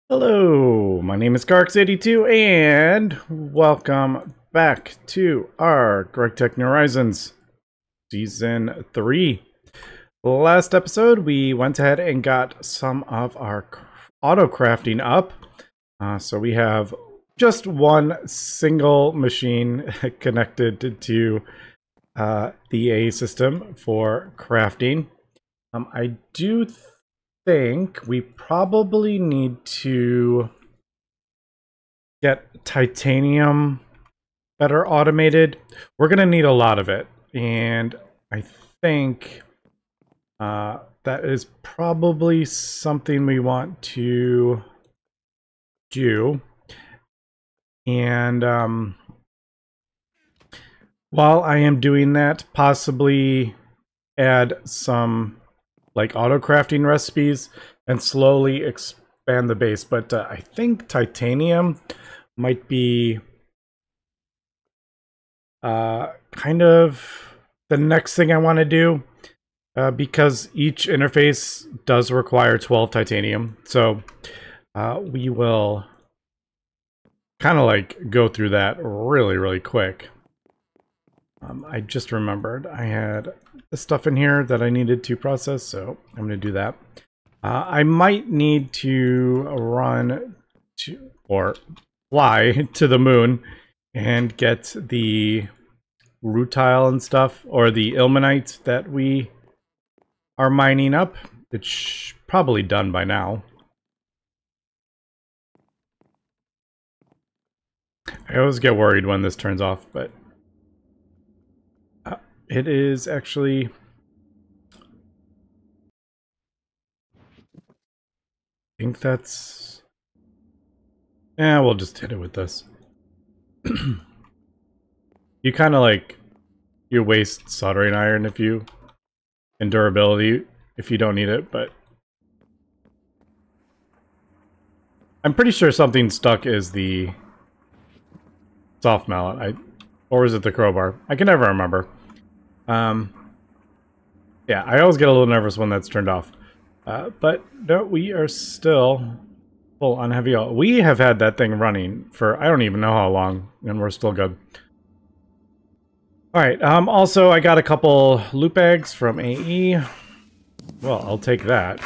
Hello, my name is Garx82 and welcome back to our GregTech New Horizons Season 3. Last episode we went ahead and got some of our auto crafting up. So we have just one single machine connected to the A system for crafting. I do think we probably need to get titanium better automated. We're going to need a lot of it, and I think that is probably something we want to do. And while I am doing that, possibly add some like auto crafting recipes and slowly expand the base. But I think titanium might be kind of the next thing I want to do, because each interface does require 12 titanium. So we will kind of like go through that really quick. I just remembered I had the stuff in here that I needed to process, so I'm going to do that. I might need to run to or fly to the moon and get the rutile and stuff, or the ilmenite that we are mining up. It's probably done by now. I always get worried when this turns off, but it is actually... I think that's... Yeah, we'll just hit it with this. You kind of like... You waste soldering iron if you... and durability if you don't need it, but... I'm pretty sure something stuck is the... soft mallet. Or is it the crowbar? I can never remember. Yeah, I always get a little nervous when that's turned off. But no, we are still full on heavy oil. We have had that thing running for I don't even know how long, and we're still good. Alright, also I got a couple loot bags from AE. Well, I'll take that.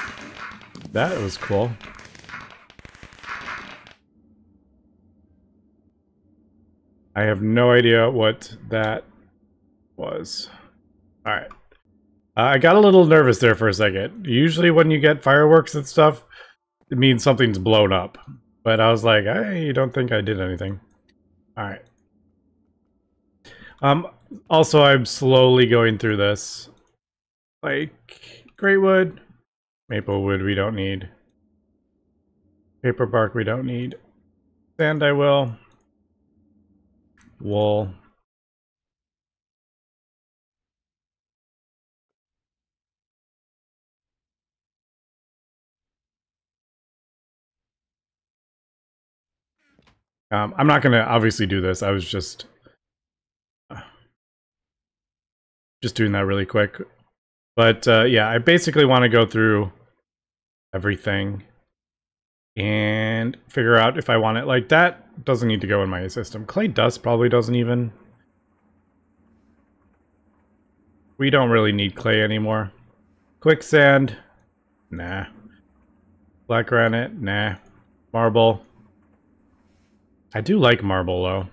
That was cool. I have no idea what that was. Alright. I got a little nervous there for a second. Usually when you get fireworks and stuff, it means something's blown up. But I was like, I don't think I did anything. Alright. Also, I'm slowly going through this. Like, great wood. Maple wood we don't need. Paper bark we don't need. Sand I will. Wool. I'm not gonna obviously do this. I was just doing that really quick. But yeah, I basically want to go through everything and figure out if I want it like that. Doesn't need to go in my system. Clay dust probably doesn't even. We don't really need clay anymore. Quicksand, nah. Black granite, nah. Marble. I do like marble though.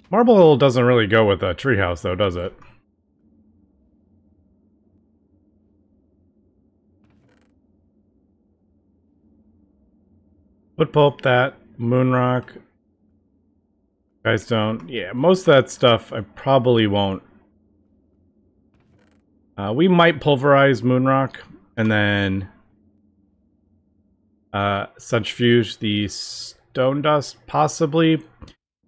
Marble doesn't really go with a treehouse though, does it? Wood pulp, that. Moonrock. Guys don't. Yeah, most of that stuff I probably won't. We might pulverize moonrock and then centrifuge the stone dust, possibly.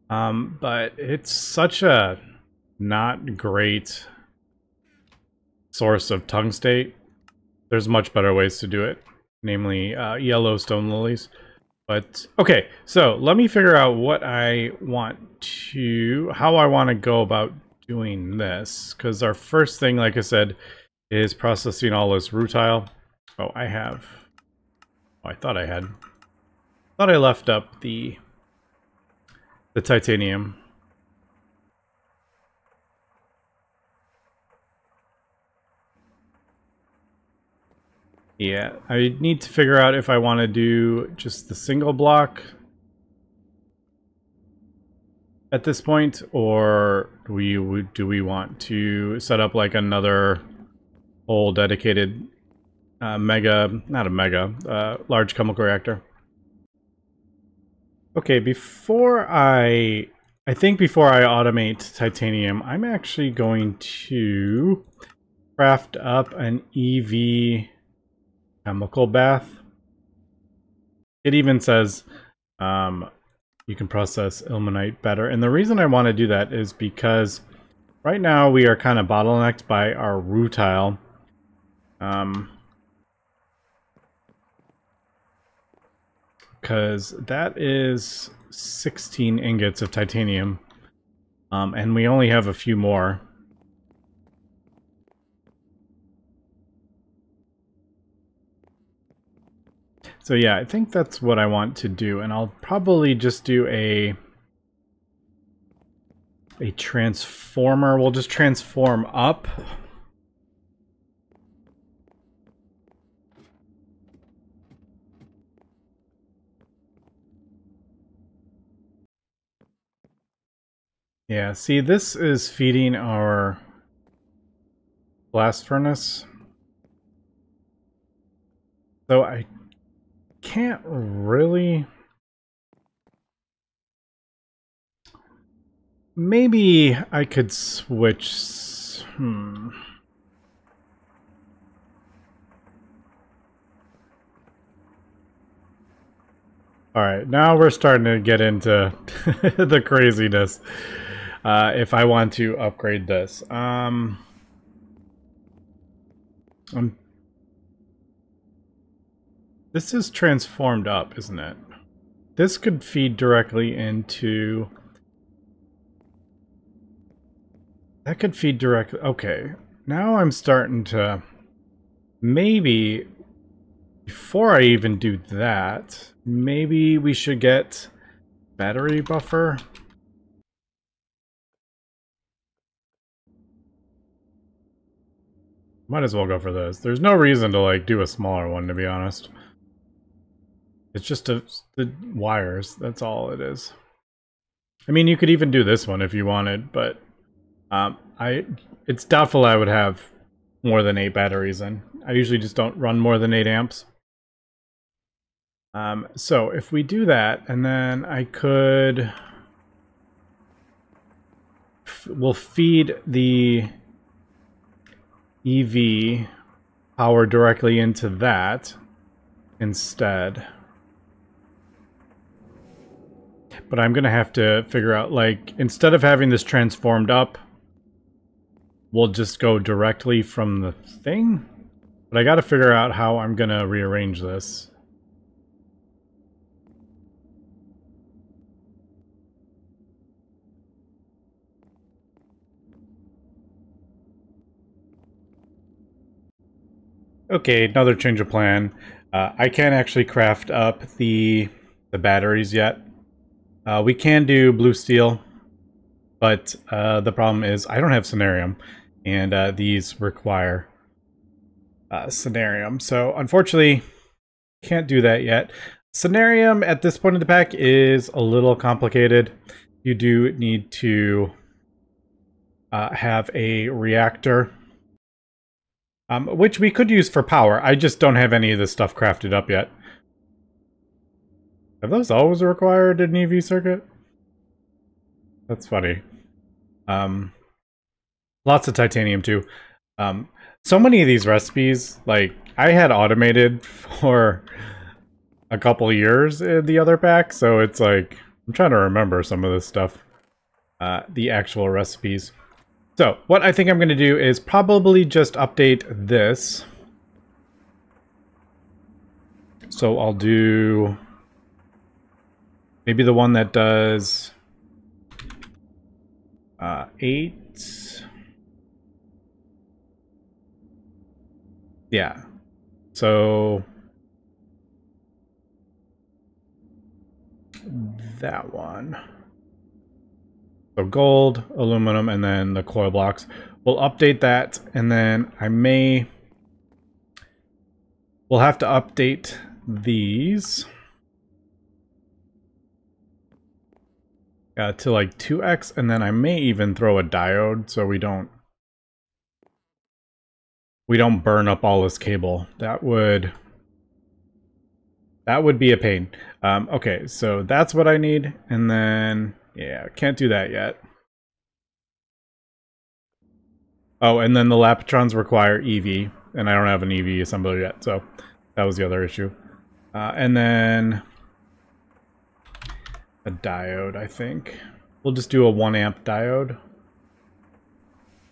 But it's such a not great source of tungstate. There's much better ways to do it, namely yellow stone lilies. But okay, so let me figure out what I want to, how I want to go about doing this, because our first thing, like I said, is processing all this rutile. Oh, I have Oh, I thought I had. Thought I left up the titanium. Yeah, I need to figure out if I want to do just the single block at this point, or do we want to set up like another whole dedicated large chemical reactor. Okay, before I automate titanium, I'm actually going to craft up an EV chemical bath. It even says you can process ilmenite better. And the reason I want to do that is because right now we are kind of bottlenecked by our rutile. Because that is 16 ingots of titanium. And we only have a few more. So yeah, I think that's what I want to do, and I'll probably just do a transformer. We'll just transform up. Yeah, see, this is feeding our blast furnace. So I can't really... Maybe I could switch... Alright, now we're starting to get into the craziness. If I want to upgrade this. This is transformed up, isn't it? This could feed directly into... That could feed directly... Okay, now I'm starting to... Maybe, before I even do that, maybe we should get battery buffer. Might as well go for this. There's no reason to, like, do a smaller one, to be honest. It's just the wires, that's all it is. I mean, you could even do this one if you wanted, but it's doubtful I would have more than 8 batteries in. I usually just don't run more than 8 amps. So if we do that, and then I could... We'll feed the EV power directly into that instead. But I'm gonna have to figure out, like, instead of having this transformed up, we'll just go directly from the thing. But I gotta figure out how I'm gonna rearrange this. Okay, another change of plan. I can't actually craft up the batteries yet. We can do blue steel, but the problem is I don't have Cenarium, and these require Cenarium. So unfortunately, can't do that yet. Cenarium at this point in the pack is a little complicated. You do need to have a reactor, which we could use for power. I just don't have any of this stuff crafted up yet. Have those always required an EV circuit? That's funny. Lots of titanium too. So many of these recipes, like, I had automated for a couple years in the other pack, so it's like, I'm trying to remember some of this stuff. The actual recipes. So, what I think I'm going to do is probably just update this. So I'll do maybe the one that does 8. Yeah. So that one. So gold, aluminum, and then the coil blocks. We'll update that, and then we'll have to update these to like 2x, and then I may even throw a diode so we don't burn up all this cable. That would be a pain. Okay, so that's what I need, and then yeah, can't do that yet. Oh, and then the Lapitrons require EV, and I don't have an EV assembler yet, so that was the other issue. And then a diode, I think. We'll just do a 1 amp diode.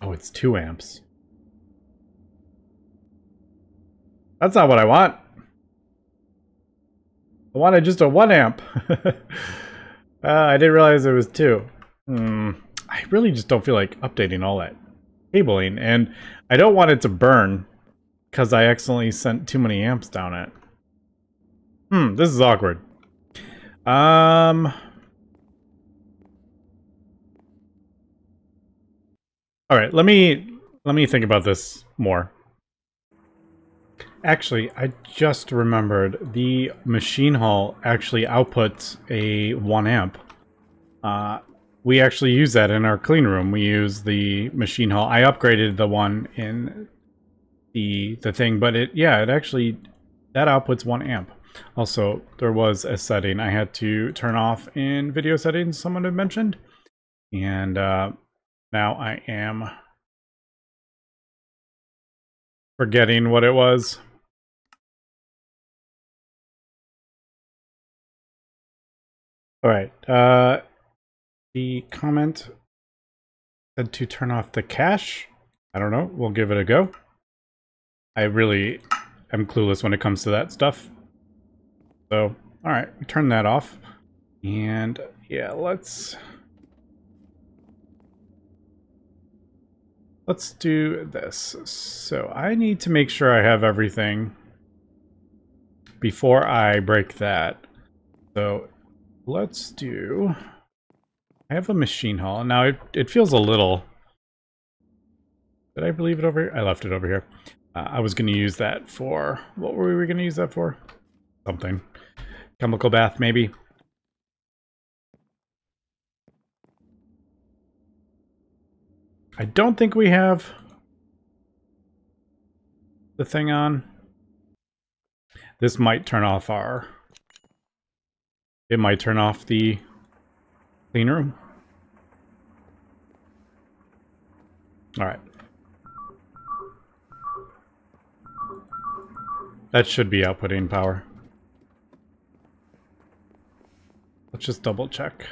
Oh, it's 2 amps. That's not what I want. I wanted just a 1 amp. I didn't realize it was 2. I really just don't feel like updating all that cabling, and I don't want it to burn because I accidentally sent too many amps down it. This is awkward. All right, let me think about this more. Actually, I just remembered the machine hall actually outputs a 1 amp. We actually use that in our clean room. We use the machine hall. I upgraded the one in the thing, but it actually, that outputs 1 amp. Also, there was a setting I had to turn off in video settings someone had mentioned, and now I am forgetting what it was. All right, the comment said to turn off the cache. I don't know, we'll give it a go. I really am clueless when it comes to that stuff. So, all right, we turn that off. And yeah, let's do this. So I need to make sure I have everything before I break that. So let's do, I have a machine hall. Now it feels a little, did I leave it over here? I left it over here. I was going to use that for, what were we going to use that for? Something. Chemical bath, maybe. I don't think we have the thing on. This might turn off our, it might turn off the clean room. All right. That should be outputting power. Let's just double check.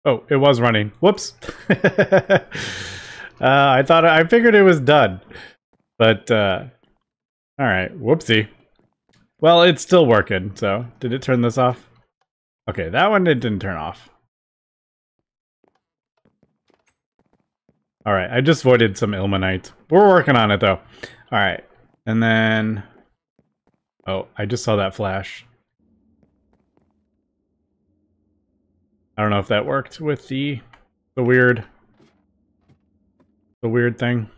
Oh, it was running. Whoops. I figured it was done. But, all right. Whoopsie. Well, it's still working, so did it turn this off? Okay, that one it didn't turn off. All right, I just voided some Ilmenite. We're working on it, though. All right, and then... Oh, I just saw that flash. I don't know if that worked with the weird thing.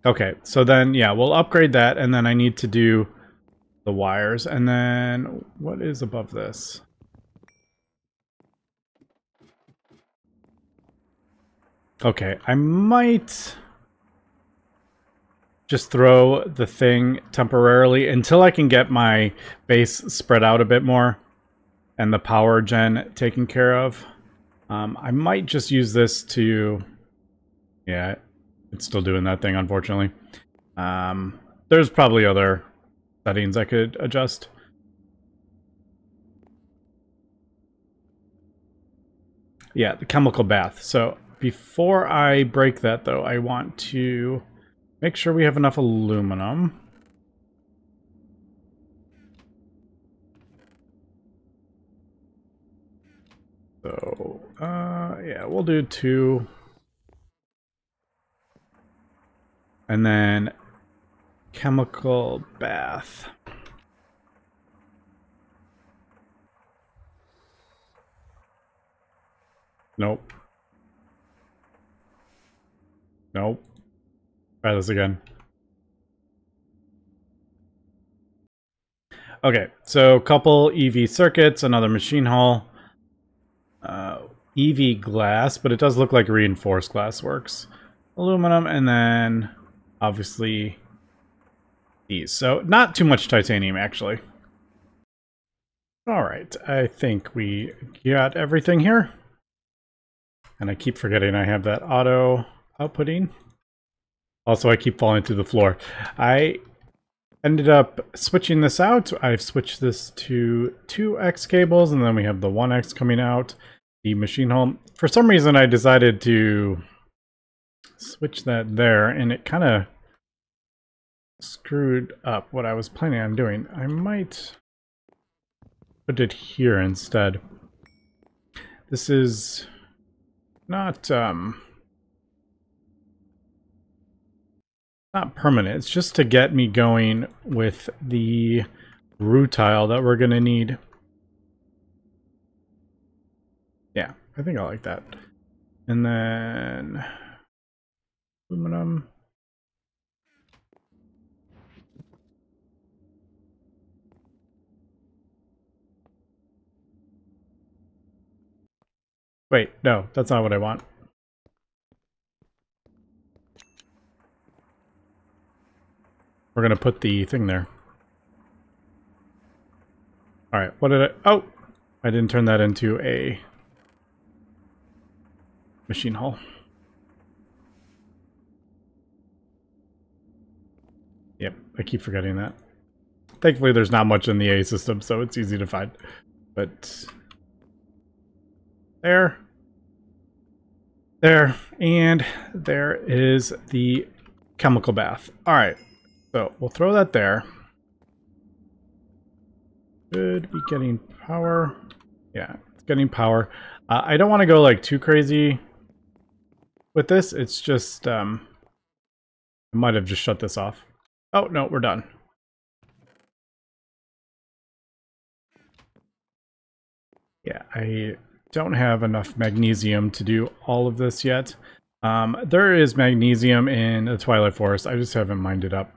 Okay, so then, yeah, we'll upgrade that, and then I need to do the wires, and then what is above this? Okay, I might just throw the thing temporarily until I can get my base spread out a bit more and the power gen taken care of. I might just use this to... Yeah, it's still doing that thing, unfortunately. There's probably other settings I could adjust. Yeah, the chemical bath. So before I break that, though, I want to make sure we have enough aluminum. So, yeah, we'll do 2. And then chemical bath. Nope. Nope. Try this again. Okay, so couple EV circuits, another machine hull, EV glass, but it does look like reinforced glass works. Aluminum, and then obviously these. So not too much titanium, actually. All right, I think we got everything here. And I keep forgetting I have that auto outputting. Also, I keep falling through the floor. I ended up switching this out. I've switched this to 2X cables, and then we have the 1X coming out. The machine home. For some reason, I decided to switch that there, and it kind of screwed up what I was planning on doing. I might put it here instead. This is not permanent. It's just to get me going with the rutile that we're gonna need. Yeah, I think I like that. And then aluminum. Wait, no, that's not what I want. We're gonna put the thing there. Alright, what did I... Oh! I didn't turn that into a machine hull. Yep, I keep forgetting that. Thankfully, there's not much in the A system, so it's easy to find. But... There. There. And there is the chemical bath. Alright, so we'll throw that there. Should be getting power. Yeah, it's getting power. I don't want to go like too crazy with this. It's just I might have just shut this off. Oh no, we're done. Yeah, I don't have enough magnesium to do all of this yet. There is magnesium in the Twilight Forest. I just haven't mined it up.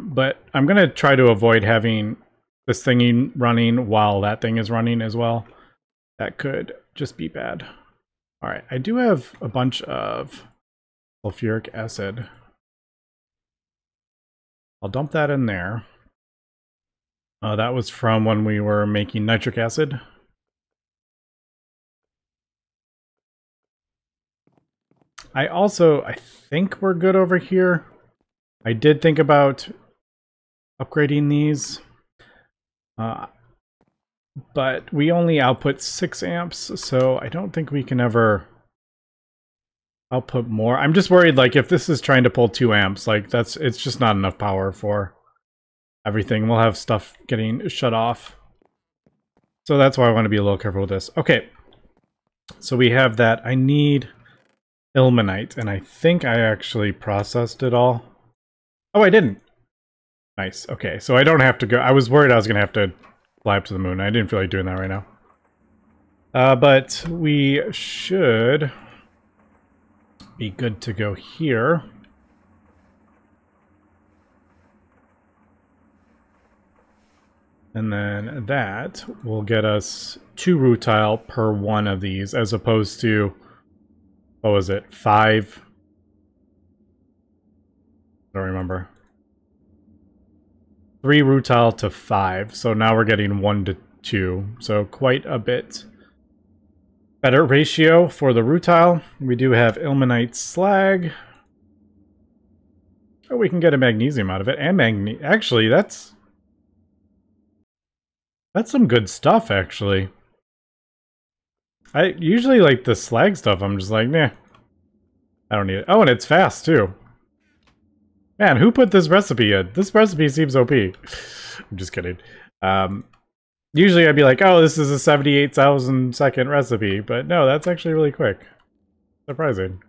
But I'm going to try to avoid having this thingy running while that thing is running as well. That could just be bad. Alright, I do have a bunch of sulfuric acid. I'll dump that in there. That was from when we were making nitric acid. I think we're good over here. I did think about upgrading these, but we only output 6 amps, so I don't think we can ever output more. I'm just worried, like, if this is trying to pull 2 amps, like, it's just not enough power for everything. We'll have stuff getting shut off. So that's why I want to be a little careful with this. Okay, so we have that. I need Ilmenite, and I think I actually processed it all. Oh, I didn't. Nice. Okay, so I don't have to go. I was worried I was going to have to fly up to the moon. I didn't feel like doing that right now. But we should be good to go here. And then that will get us 2 rutile per one of these, as opposed to, what was it, 5? I don't remember. 3 rutile to 5, so now we're getting 1 to 2, so quite a bit better ratio for the rutile. We do have ilmenite slag. Oh, we can get a magnesium out of it, and actually, that's some good stuff, actually. I usually like the slag stuff. I'm just like, nah, I don't need it. Oh, and it's fast, too. Man, who put this recipe in? This recipe seems OP. I'm just kidding. Usually I'd be like, oh, this is a 78,000 second recipe, but no, that's actually really quick. Surprising.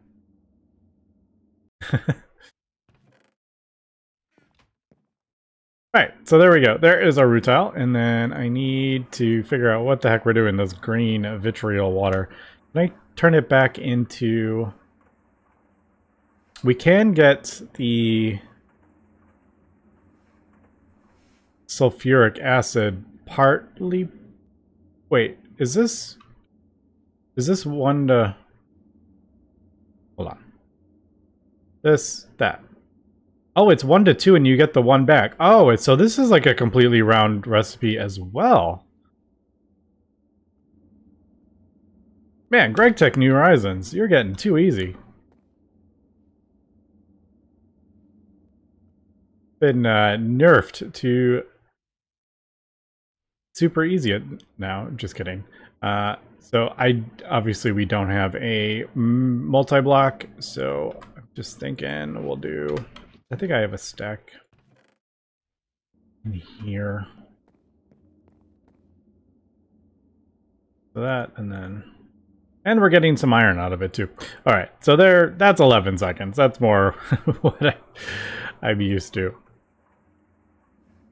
Alright, so there we go. There is our rutile, and then I need to figure out what the heck we're doing this green vitriol water. Can I turn it back into... We can get the sulfuric acid partly... Wait, is this one to... Hold on. That. Oh, it's 1 to 2 and you get the 1 back. Oh, so this is like a completely round recipe as well. Man, GregTech New Horizons, you're getting too easy. Been nerfed to super easy now. Just kidding. So obviously we don't have a multi-block, so I'm just thinking we'll do... I think I have a stack in here. So that, and then... And we're getting some iron out of it too. Alright, so that's 11 seconds. That's more what I'm used to.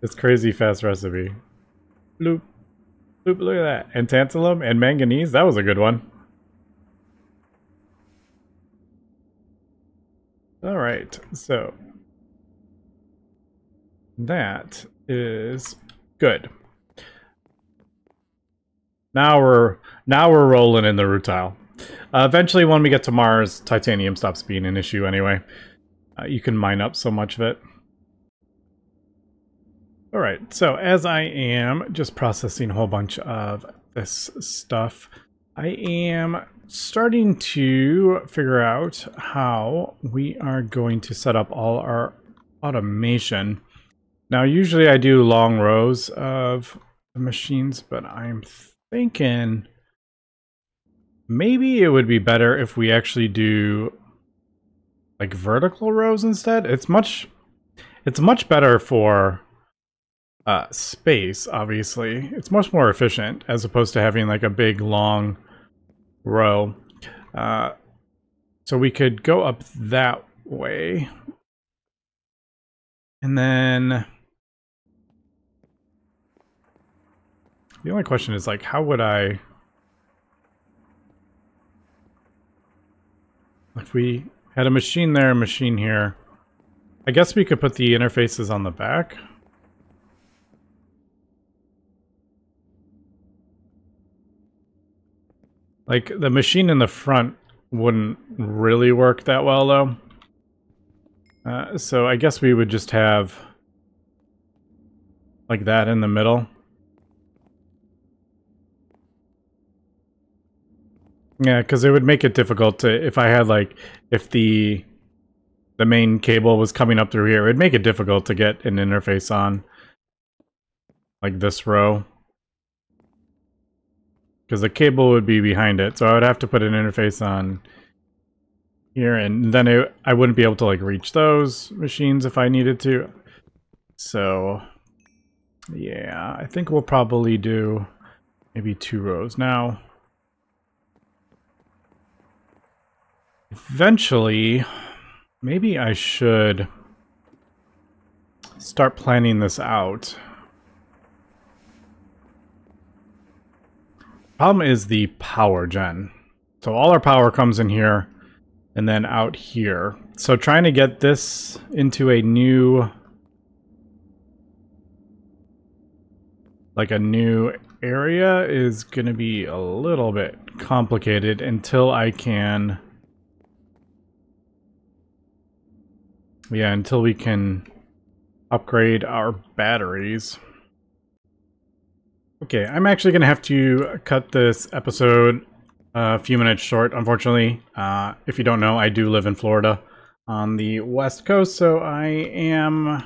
This crazy fast recipe. Bloop. Bloop, look at that. And tantalum and manganese, that was a good one. Alright, so... that is good. Now we're rolling in the rutile. Eventually, when we get to Mars, titanium stops being an issue anyway. You can mine up so much of it. Alright, so as I am just processing a whole bunch of this stuff, I am starting to figure out how we are going to set up all our automation. Now, usually I do long rows of machines, but I'm thinking maybe it would be better if we actually do like vertical rows instead. It's much better for space, obviously. It's much more efficient as opposed to having like a big long row. So we could go up that way. And then the only question is like, how would I... If we had a machine there, a machine here, I guess we could put the interfaces on the back. Like, the machine in the front wouldn't really work that well, though. So I guess we would just have like that in the middle. Yeah, because it would make it difficult to, if I had like, if the main cable was coming up through here, it would make it difficult to get an interface on like this row. Because the cable would be behind it, so I would have to put an interface on here, and then I wouldn't be able to like reach those machines if I needed to. So yeah, I think we'll probably do maybe 2 rows now. Eventually, maybe I should start planning this out. Problem is the power gen. So all our power comes in here and then out here. So trying to get this into a new, like a new area is going to be a little bit complicated until I can, yeah, until we can upgrade our batteries. Okay, I'm actually going to have to cut this episode a few minutes short, unfortunately. If you don't know, I do live in Florida on the West Coast, so I am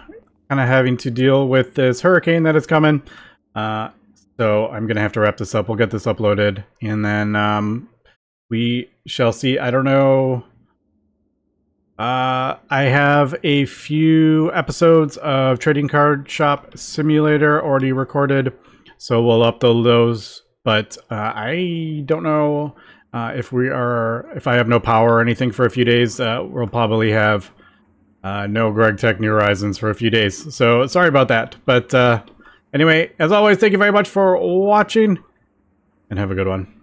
kind of having to deal with this hurricane that is coming. So I'm going to have to wrap this up. We'll get this uploaded, and then we shall see. I don't know I have a few episodes of Trading Card Shop Simulator already recorded, so we'll upload those. But I don't know if I have no power or anything for a few days. We'll probably have no GregTech New Horizons for a few days. So sorry about that. But anyway, as always, thank you very much for watching, and have a good one.